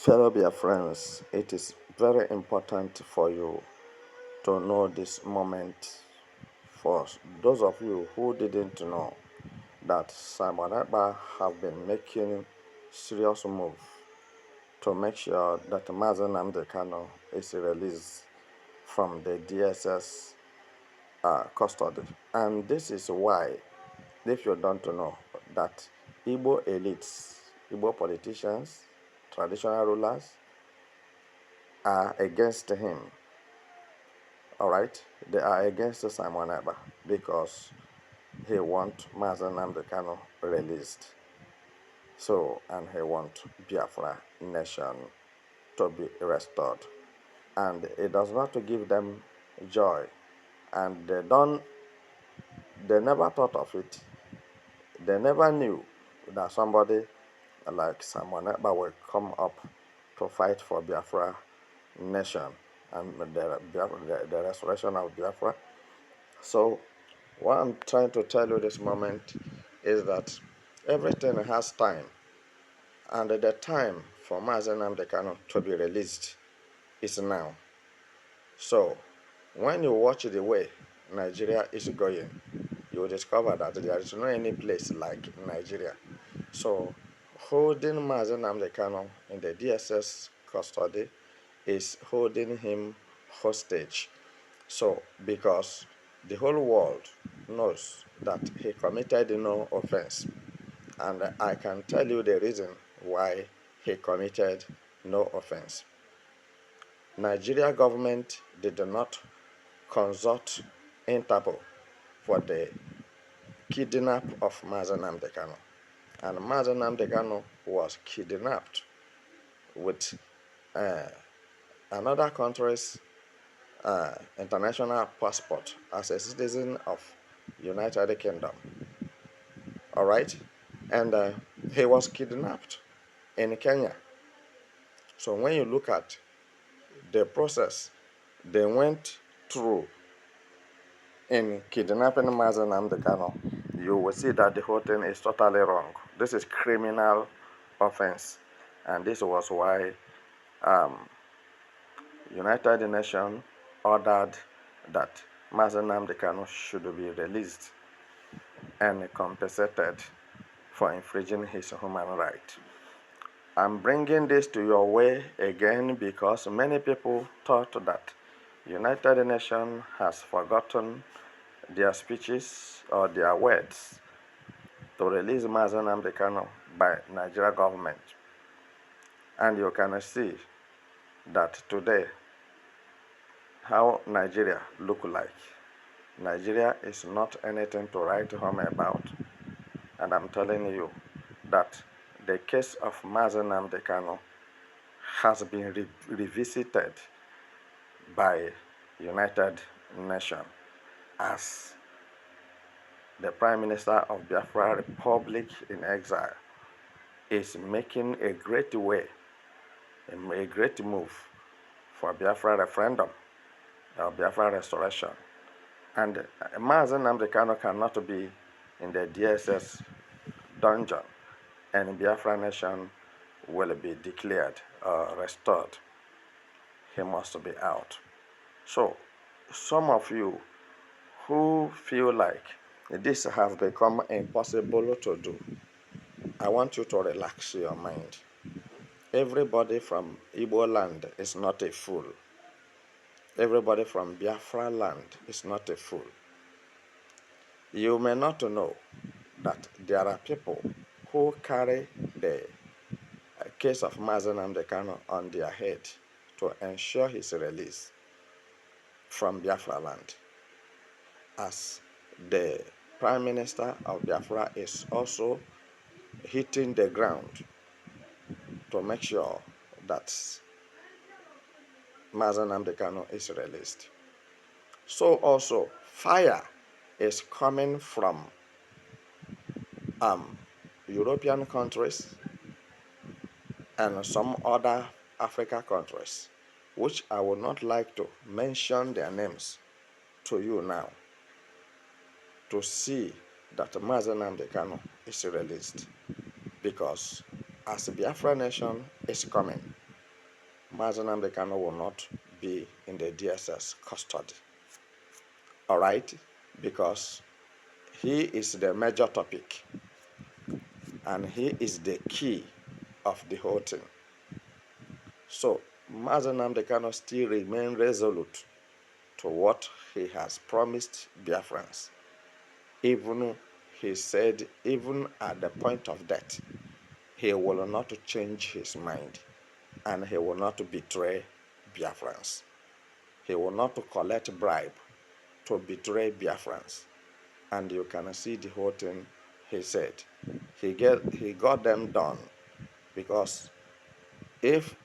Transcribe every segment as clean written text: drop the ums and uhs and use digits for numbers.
Fellow dear friends, it is very important for you to know this moment. For those of you who didn't know that Simon Ekpa have been making serious move to make sure that Mazen Nnamdi Kanu is released from the DSS custody. And this is why, if you don't know, that Igbo elites, Igbo politicians, traditional rulers are against him. All right, they are against Simon Ekpa because he wants Mazen Nnamdi Kanu released. So, and he wants Biafra nation to be restored. And it does not give them joy. And they never thought of it. They never knew that somebody like Simon Ekpa will come up to fight for Biafra nation and the restoration of Biafra. So what I'm trying to tell you this moment is that everything has time, and the time for Mazen Nnamdi Kanu to be released is now. So when you watch the way Nigeria is going, you will discover that there is no any place like Nigeria. So holding Mazen Nnamdi Kanu in the DSS custody is holding him hostage. So because the whole world knows that he committed no offense, and I can tell you the reason why he committed no offense. Nigeria government did not consult Interpol for the kidnap of Mazen Nnamdi Kanu, and Mazen Nnamdi Kanu was kidnapped with another country's international passport as a citizen of United Kingdom. All right, and he was kidnapped in Kenya. So when you look at the process they went through in kidnapping Mazen Nnamdi Kanu, you will see that the whole thing is totally wrong. This is criminal offense, and this was why United Nations ordered that Mazen Nnamdi Kanu should be released and compensated for infringing his human right. I'm bringing this to your way again because many people thought that United Nations has forgotten their speeches or their words to release Mazen Nnamdi Kanu by Nigeria government. And you can see that today how Nigeria look like. Nigeria is not anything to write home about. And I'm telling you that the case of Mazen Nnamdi Kanu has been revisited by United Nations as the Prime Minister of Biafra Republic in exile is making a great way, a great move for Biafra referendum, Biafra restoration. And Mazen Nnamdi Kanu cannot be in the DSS dungeon, and Biafra nation will be declared restored. He must be out. So some of you who feel like this has become impossible to do, I want you to relax your mind. Everybody from Igbo land is not a fool. Everybody from Biafra land is not a fool. You may not know that there are people who carry the case of Mazen Nnamdi Kanu on their head to ensure his release from Biafra land, as the Prime Minister of Biafra is also hitting the ground to make sure that Mazen Nnamdi Kanu is released. So also fire is coming from European countries and some other African countries, which I would not like to mention their names to you now, to see that Mazen Nnamdi Kanu is released. Because as the Biafra nation is coming, Mazi Nnamdi Kanu will not be in the DSS custody. All right? Because he is the major topic and he is the key of the whole thing. So Mazi Nnamdi Kanu still remains resolute to what he has promised Biafrans. Even he said, even at the point of death, he will not change his mind and he will not betray Biafrans. He will not collect bribe to betray Biafrans. And you can see the whole thing he said. He got them done because if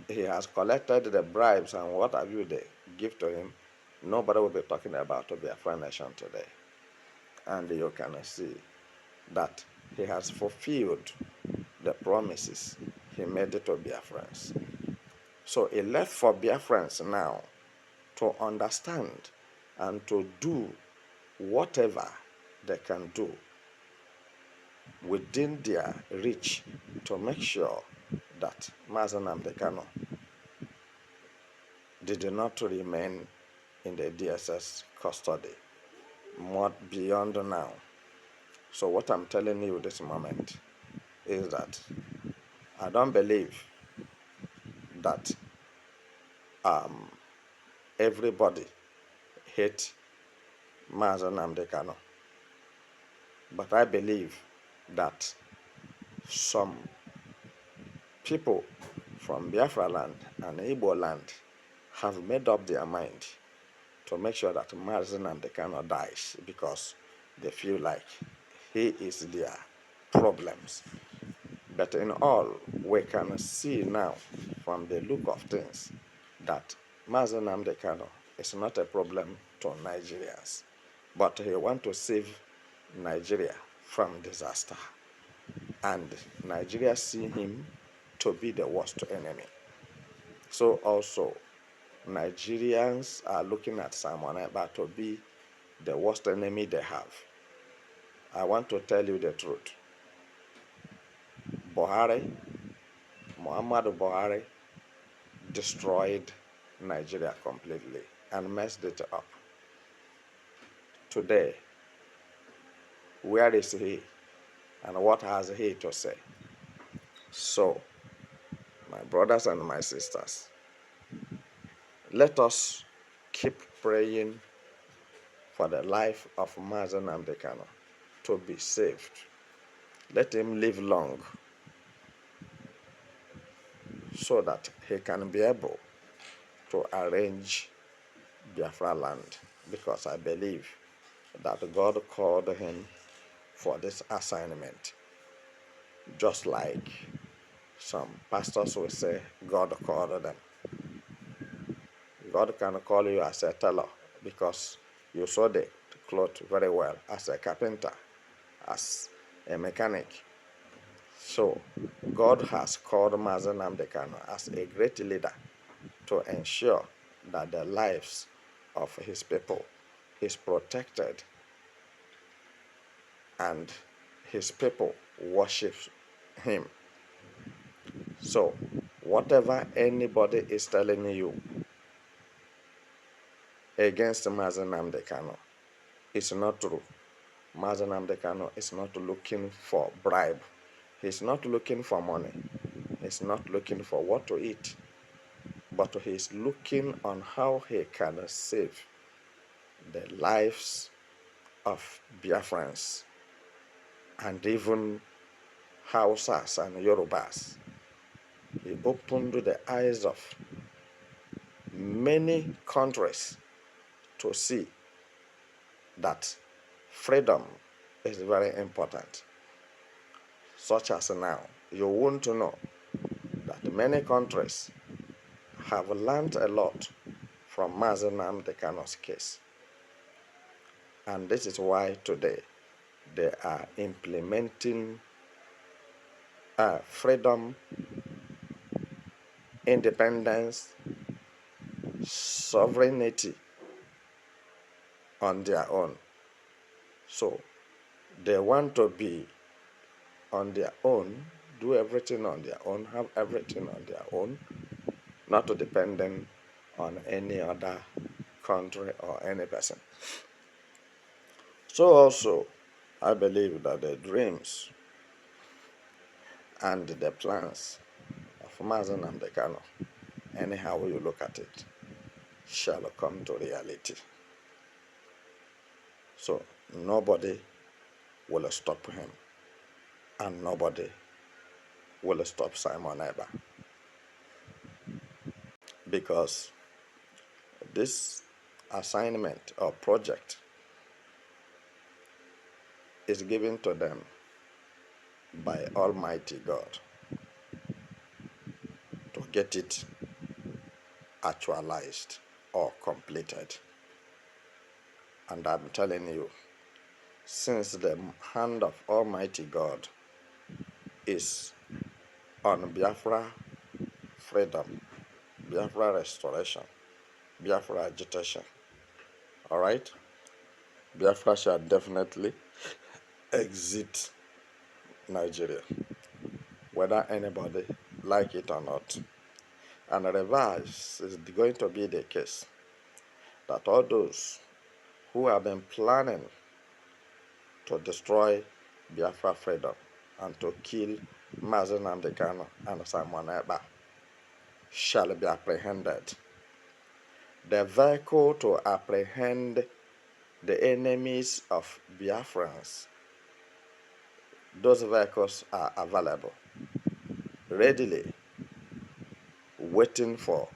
he has collected the bribes and what have you they give to him, nobody will be talking about the Biafran nation today. And you can see that he has fulfilled the promises he made to Biafrans. So it left for Biafrans now to understand and to do whatever they can do within their reach to make sure that Mazi Nnamdi Kanu did not remain in the DSS custody more beyond now. So what I'm telling you this moment is that I don't believe that everybody hate Mazi Nnamdi Kanu, but I believe that some people from Biafra land and Igbo land have made up their mind to make sure that Mazi Nnamdi Kanu dies because they feel like he is their problems. But in all, we can see now from the look of things that Mazi Nnamdi Kanu is not a problem to Nigerians, but he wants to save Nigeria from disaster. And Nigeria see him to be the worst enemy. So also, Nigerians are looking at Simon Ekpa to be the worst enemy they have. I want to tell you the truth. Muhammadu Buhari, destroyed Nigeria completely and messed it up. Today, where is he and what has he to say? So, my brothers and my sisters, let us keep praying for the life of Mazi Nnamdi Kanu to be saved. Let him live long so that he can be able to arrange Biafra land, because I believe that God called him for this assignment. Just like some pastors will say God called them. God can call you as a tailor because you sew the cloth very well, as a carpenter, as a mechanic. So God has called Mazi Nnamdi Kanu as a great leader to ensure that the lives of his people is protected and his people worship him. So whatever anybody is telling you against Mazi Nnamdi Kanu is not true. Mazi Nnamdi Kanu is not looking for bribe. He's not looking for money. He's not looking for what to eat. But he's looking on how he can save the lives of Biafrans and even Hausas and Yorubas. He opened the eyes of many countries to see that freedom is very important. Such as now, you want to know that many countries have learned a lot from Mazi Nnamdi Kanu's case. And this is why today they are implementing freedom, independence, sovereignty on their own. So they want to be on their own, do everything on their own, have everything on their own, not to depending on any other country or any person. So also, I believe that the dreams and the plans of Mazen Nnamdi Kanu, anyhow you look at it, shall come to reality. So nobody will stop him, and nobody will stop Simon Ekpa, because this assignment or project is given to them by Almighty God to get it actualized or completed. And I'm telling you, since the hand of Almighty God is on Biafra freedom, Biafra restoration, Biafra agitation, all right, Biafra shall definitely exit Nigeria, whether anybody like it or not. And reverse is going to be the case that all those who have been planning to destroy Biafra freedom and to kill Mazen Nnamdi Kanu and Simon Ekpa shall be apprehended. The vehicle to apprehend the enemies of Biafrans, those vehicles are available, readily waiting for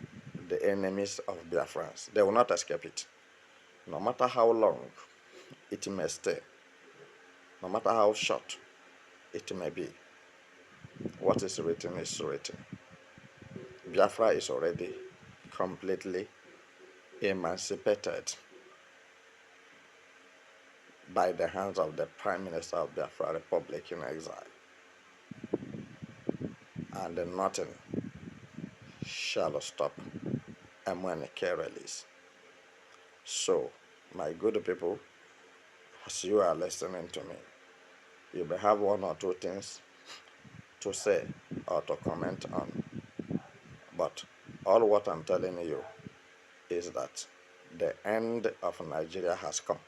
the enemies of Biafrans. They will not escape it, no matter how long it may stay, no matter how short it may be. What is written is written. Biafra is already completely emancipated by the hands of the Prime Minister of Biafra Republic in exile. And nothing shall stop Emenike release. So, my good people, as you are listening to me, you may have one or two things to say or to comment on. But all what I'm telling you is that the end of Nigeria has come.